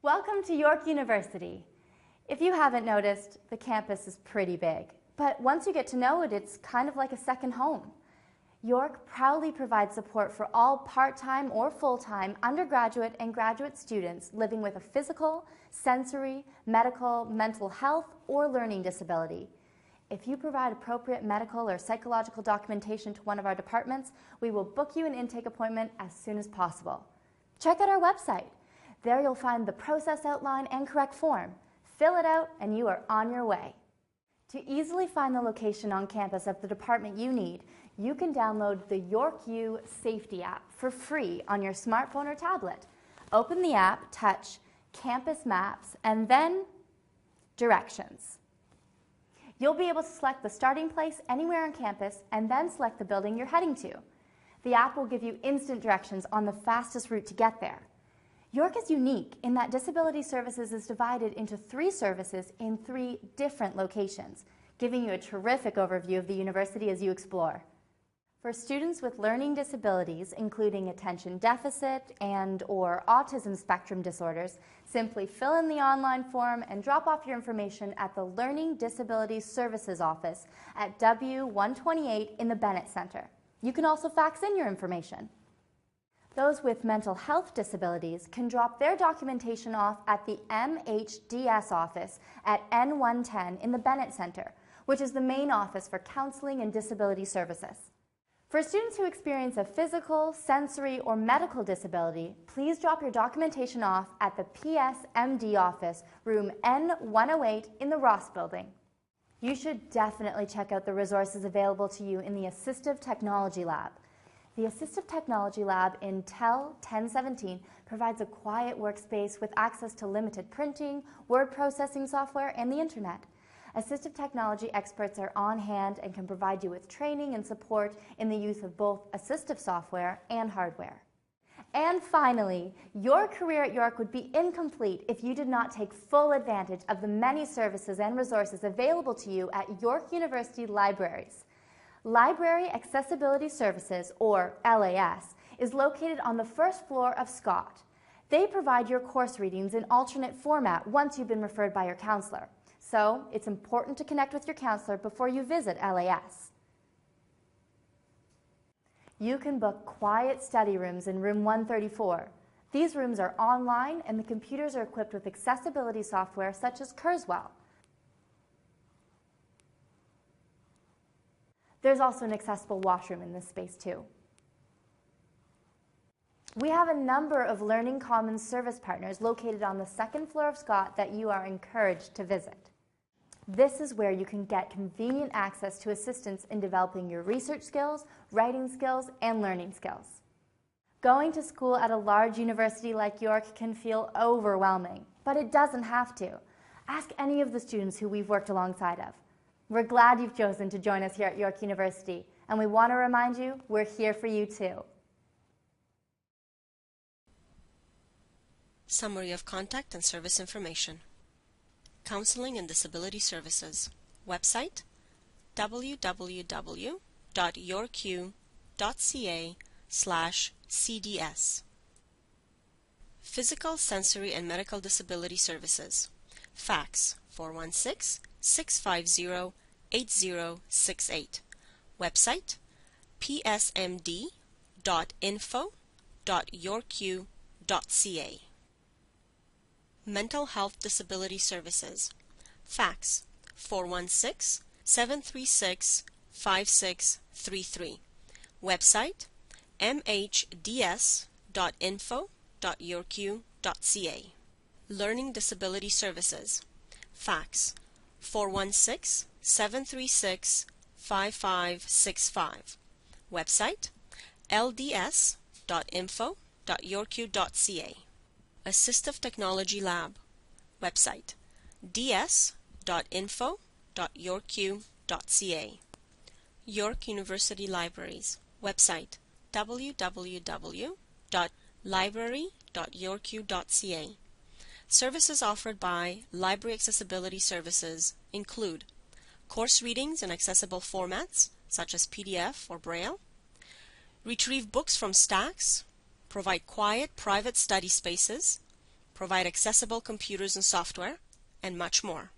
Welcome to York University. If you haven't noticed, the campus is pretty big, but once you get to know it, it's kind of like a second home. York proudly provides support for all part-time or full-time undergraduate and graduate students living with a physical, sensory, medical, mental health, or learning disability. If you provide appropriate medical or psychological documentation to one of our departments, we will book you an intake appointment as soon as possible. Check out our website. There you'll find the process outline and correct form. Fill it out and you are on your way. To easily find the location on campus of the department you need, you can download the YorkU Safety app for free on your smartphone or tablet. Open the app, touch Campus Maps, and then Directions. You'll be able to select the starting place anywhere on campus and then select the building you're heading to. The app will give you instant directions on the fastest route to get there. York is unique in that Disability Services is divided into 3 services in 3 different locations, giving you a terrific overview of the university as you explore. For students with learning disabilities, including attention deficit and/or autism spectrum disorders, simply fill in the online form and drop off your information at the Learning Disabilities Services office at W128 in the Bennett Center. You can also fax in your information. Those with mental health disabilities can drop their documentation off at the MHDS office at N110 in the Bennett Center, which is the main office for counseling and disability services. For students who experience a physical, sensory, or medical disability, please drop your documentation off at the PSMD office, room N108 in the Ross Building. You should definitely check out the resources available to you in the Assistive Technology Lab. The Assistive Technology Lab in TEL 1017 provides a quiet workspace with access to limited printing, word processing software, and the internet. Assistive technology experts are on hand and can provide you with training and support in the use of both assistive software and hardware. And finally, your career at York would be incomplete if you did not take full advantage of the many services and resources available to you at York University libraries. Library Accessibility Services, or LAS, is located on the first floor of Scott. They provide your course readings in alternate format once you've been referred by your counselor. So it's important to connect with your counselor before you visit LAS. You can book quiet study rooms in room 134. These rooms are online and the computers are equipped with accessibility software such as Kurzweil. There's also an accessible washroom in this space too. We have a number of Learning Commons service partners located on the second floor of Scott that you are encouraged to visit. This is where you can get convenient access to assistance in developing your research skills, writing skills, and learning skills. Going to school at a large university like York can feel overwhelming, but it doesn't have to. Ask any of the students who we've worked alongside of. We're glad you've chosen to join us here at York University, and we want to remind you we're here for you too. Summary of contact and service information. Counseling and Disability Services. Website www.yorku.ca/cds. Physical, Sensory and Medical Disability Services. Fax 416-650-8068. Website psmd.info.yorku.ca. Mental Health Disability Services. Fax 416-736-5633. Website mhds.info.yorku.ca. Learning Disability Services. Fax 416-736-5565. Website lds.info.yorku.ca. Assistive Technology Lab. Website ds.info.yorku.ca. York University Libraries. Website www.library.yorku.ca. Services offered by Library Accessibility Services include course readings in accessible formats such as PDF or Braille, retrieve books from stacks, provide quiet, private study spaces, provide accessible computers and software, and much more.